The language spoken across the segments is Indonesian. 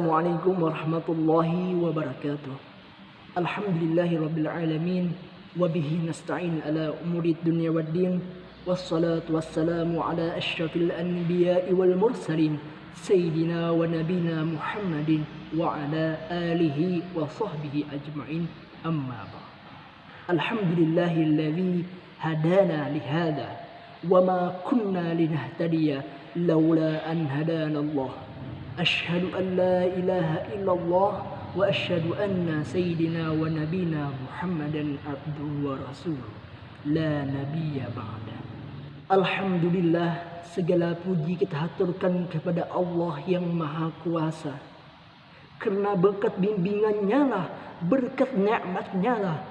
Assalamualaikum warahmatullahi wabarakatuh. Alhamdulillahi rabbil alamin. Wabihi nasta'in ala umurid dunya waddin. Wassalatu wassalamu ala asyrafil anbiya'i wal mursalin. Sayyidina wa nabina Muhammadin wa ala alihi wa sahbihi ajma'in. Amma ba'd. Alhamdulillahilladzi hadana lihada. Wa ma kunna linahtadiya laula an hadana Allah. Asyhadu an la ilaha illallah wa asyhadu anna sayyidina wa nabina Muhammadan abduhu wa rasuluh la nabiyya ba'da. Alhamdulillah, segala puji kita haturkan kepada Allah yang Maha Kuasa. Karena berkat bimbingannya lah, berkat nikmatnya lah,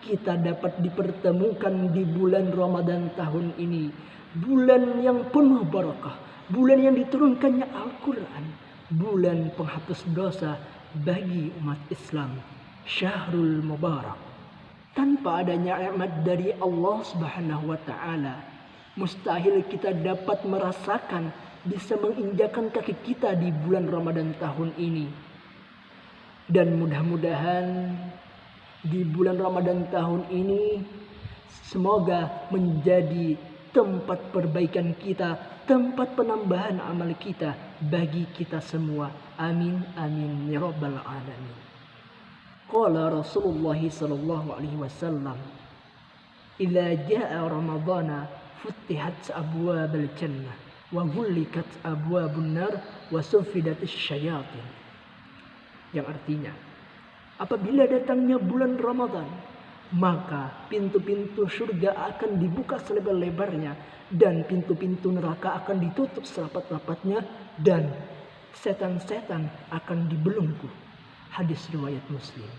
kita dapat dipertemukan di bulan Ramadan tahun ini. Bulan yang penuh barakah, bulan yang diturunkannya Al-Quran, bulan penghapus dosa bagi umat Islam, Syahrul Mubarak. Tanpa adanya nikmat dari Allah Subhanahu wa taala, mustahil kita dapat merasakan bisa menginjakan kaki kita di bulan Ramadan tahun ini. Dan mudah-mudahan di bulan Ramadan tahun ini semoga menjadi tempat perbaikan kita, tempat penambahan amal kita bagi kita semua. Amin amin ya rabbal alamin. Qala Rasulullah sallallahu alaihi wasallam, "Idza jaa Ramadana futtihat abwabul jannah wa ghullikat abwabun nar wa suffidatis syayatin." Yang artinya, apabila datangnya bulan Ramadan, maka pintu-pintu surga akan dibuka selebar-lebarnya dan pintu-pintu neraka akan ditutup serapat-rapatnya dan setan-setan akan dibelenggu. Hadis riwayat Muslim.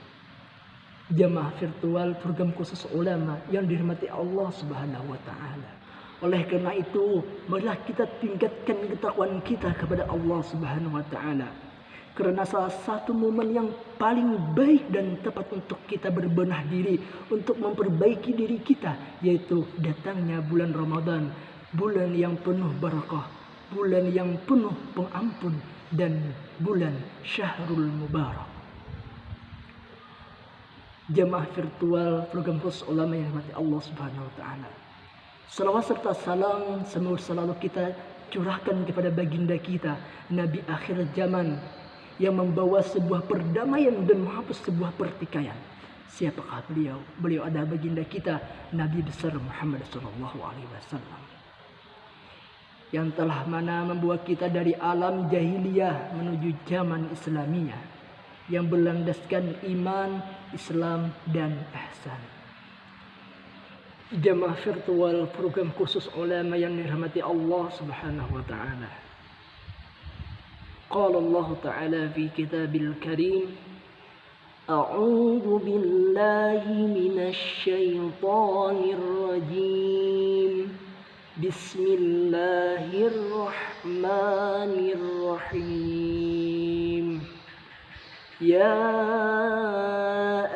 Jamaah virtual program khusus ulama yang dirahmati Allah Subhanahu wa taala. Oleh karena itu, marilah kita tingkatkan ketakwaan kita kepada Allah Subhanahu wa taala. Karena salah satu momen yang paling baik dan tepat untuk kita berbenah diri, untuk memperbaiki diri kita, yaitu datangnya bulan Ramadan, bulan yang penuh barakah, bulan yang penuh pengampun, dan bulan Syahrul Mubarak. Jamaah virtual program khusus ulama yang dirahmati Allah Subhanahu wa taala. Salawat serta salam semoga selalu kita curahkan kepada baginda kita, Nabi akhir zaman, yang membawa sebuah perdamaian dan menghapus sebuah pertikaian. Siapakah beliau? Beliau adalah baginda kita, Nabi besar Muhammad sallallahu alaihi wasallam, yang telah mana membawa kita dari alam jahiliyah menuju zaman Islamiyah, yang berlandaskan iman, Islam, dan ihsan. Jamaah virtual program khusus ulama yang dirahmati Allah Subhanahu wa taala. Qala Allah Ta'ala fi kitabil karim, A'udzu billahi minasy syaithanir rajim. Bismillahirrahmanirrahim. Ya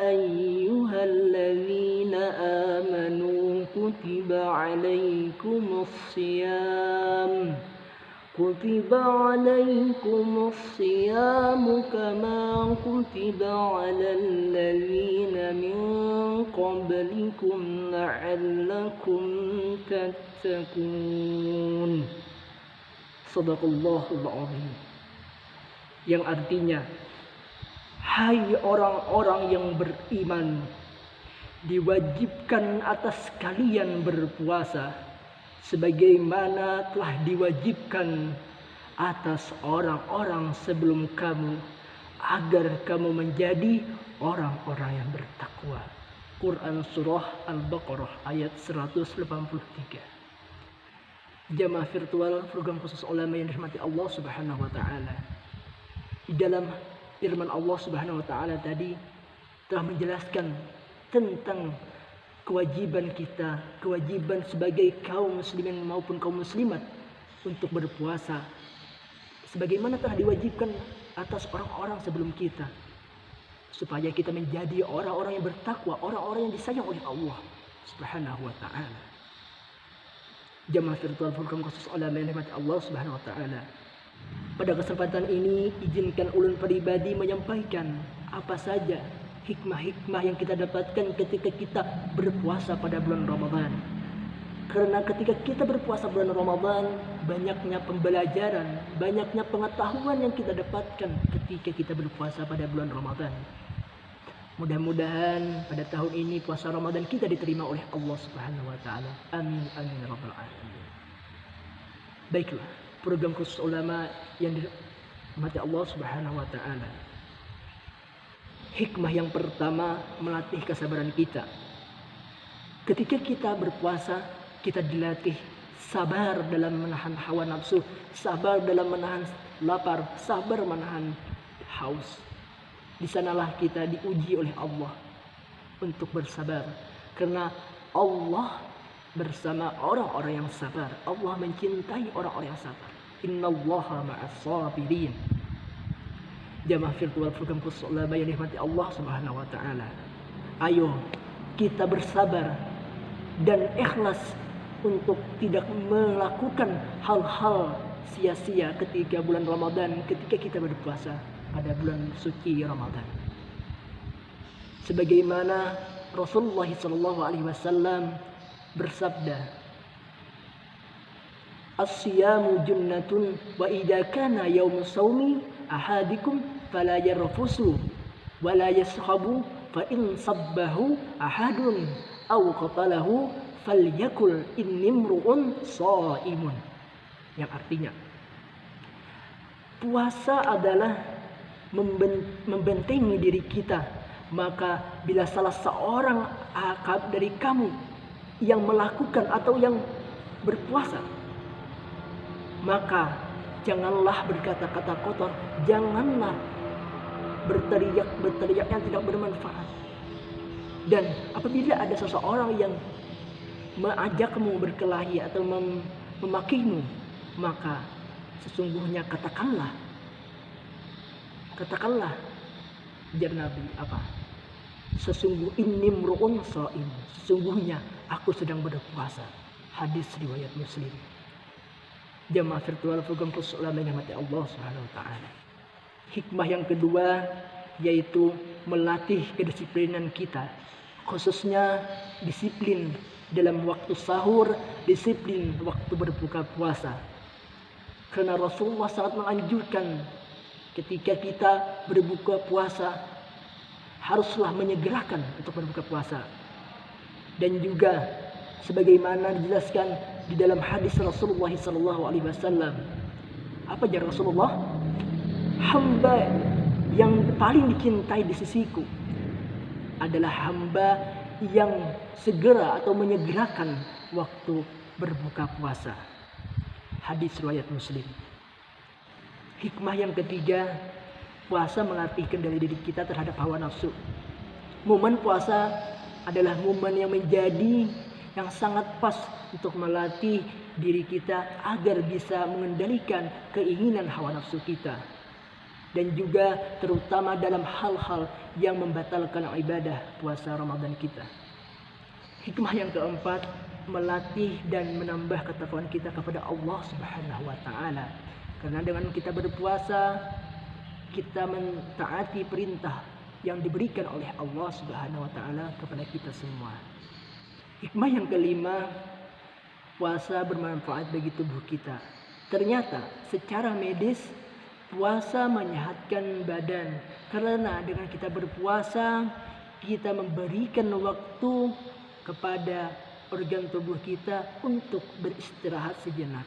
ayyuhalladzina amanu kutiba 'alaikumus shiyam كتب عليكم الصيام كما كتب على الذين من قبلكم لعلكم تتقون. Shadaqallahul azim. Yang artinya, hai orang-orang yang beriman, diwajibkan atas kalian berpuasa sebagaimana telah diwajibkan atas orang-orang sebelum kamu, agar kamu menjadi orang-orang yang bertakwa. Quran Surah Al-Baqarah ayat 183. Jamaah virtual program khusus ulama yang dirahmati Allah Subhanahu wa taala. Di dalam firman Allah Subhanahu wa taala tadi telah menjelaskan tentang kewajiban kita, kewajiban sebagai kaum muslimin maupun kaum muslimat untuk berpuasa sebagaimana telah diwajibkan atas orang-orang sebelum kita, supaya kita menjadi orang-orang yang bertakwa, orang-orang yang disayang oleh Allah Subhanahu wa taala. Jamaah virtual program khusus ulama yang dirahmati Allah Subhanahu wa taala. Pada kesempatan ini izinkan ulun pribadi menyampaikan apa saja hikmah-hikmah yang kita dapatkan ketika kita berpuasa pada bulan Ramadan. Karena ketika kita berpuasa bulan Ramadan, banyaknya pembelajaran, banyaknya pengetahuan yang kita dapatkan ketika kita berpuasa pada bulan Ramadan. Mudah-mudahan pada tahun ini puasa Ramadan kita diterima oleh Allah Subhanahu wa taala. Amin amin ya rabbal alamin. Baiklah, program khusus ulama yang dirahmati Allah Subhanahu wa taala. Hikmah yang pertama, melatih kesabaran kita. Ketika kita berpuasa, kita dilatih sabar dalam menahan hawa nafsu, sabar dalam menahan lapar, sabar menahan haus. Di sanalah kita diuji oleh Allah untuk bersabar. Karena Allah bersama orang-orang yang sabar. Allah mencintai orang-orang yang sabar. Innallaha ma'as sabirin. Jamaah virtual program khusus ulama yang dirahmati Allah Subhanahu wa taala. Ayo kita bersabar dan ikhlas untuk tidak melakukan hal-hal sia-sia ketika bulan Ramadan, ketika kita berpuasa pada bulan suci Ramadan. Sebagaimana Rasulullah SAW bersabda, "As-siyamu junnatun wa idza kana yaumu shaumi ahadikum fala yarfusu wa la yashabu fa in sabbahu ahadun aw qatalahu falyakul innimru'un shaimun." Yang artinya, puasa adalah membentengi diri kita. Maka bila salah seorang dari kamu yang melakukan atau yang berpuasa, maka janganlah berkata-kata kotor, janganlah berteriak yang tidak bermanfaat. Dan apabila ada seseorang yang mengajakmu berkelahi atau memakimu, maka sesungguhnya katakanlah, jar Nabi apa? Innimru'un shaim. Sesungguhnya aku sedang berpuasa. Hadis riwayat Muslim. Jamaah virtual program khusus ulama yang dirahmati Allah Subhanahu wa taala. Hikmah yang kedua yaitu melatih kedisiplinan kita, khususnya disiplin dalam waktu sahur, disiplin waktu berbuka puasa. Karena Rasulullah sangat menganjurkan ketika kita berbuka puasa haruslah menyegerakan untuk berbuka puasa. Dan juga sebagaimana dijelaskan di dalam hadis Rasulullah SAW. Apa ajar Rasulullah? Hamba yang paling dicintai di sisiku adalah hamba yang segera atau menyegerakan waktu berbuka puasa. Hadis riwayat Muslim. Hikmah yang ketiga, puasa melatih kendali diri kita terhadap hawa nafsu. Momen puasa adalah momen yang sangat pas untuk melatih diri kita agar bisa mengendalikan keinginan hawa nafsu kita. Dan juga terutama dalam hal-hal yang membatalkan ibadah puasa Ramadan kita. Hikmah yang keempat, melatih dan menambah ketakwaan kita kepada Allah Subhanahu wa taala. Karena dengan kita berpuasa, kita mentaati perintah yang diberikan oleh Allah Subhanahu wa taala kepada kita semua. Hikmah yang kelima, puasa bermanfaat bagi tubuh kita. Ternyata secara medis puasa menyehatkan badan. Karena dengan kita berpuasa, kita memberikan waktu kepada organ tubuh kita untuk beristirahat sejenak.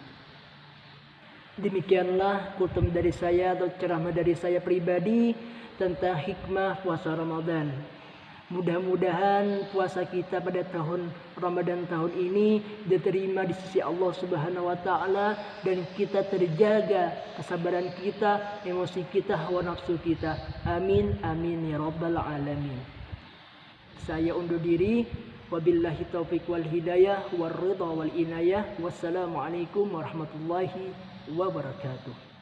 Demikianlah kutub dari saya atau ceramah dari saya pribadi tentang hikmah puasa Ramadan. Mudah-mudahan puasa kita pada tahun Ramadan tahun ini diterima di sisi Allah Subhanahu wa taala dan kita terjaga kesabaran kita, emosi kita, hawa nafsu kita. Amin amin ya rabbal alamin. Saya undur diri. Wabillahi taufiq wal hidayah war ridha wal inayah. Wassalamualaikum warahmatullahi wabarakatuh.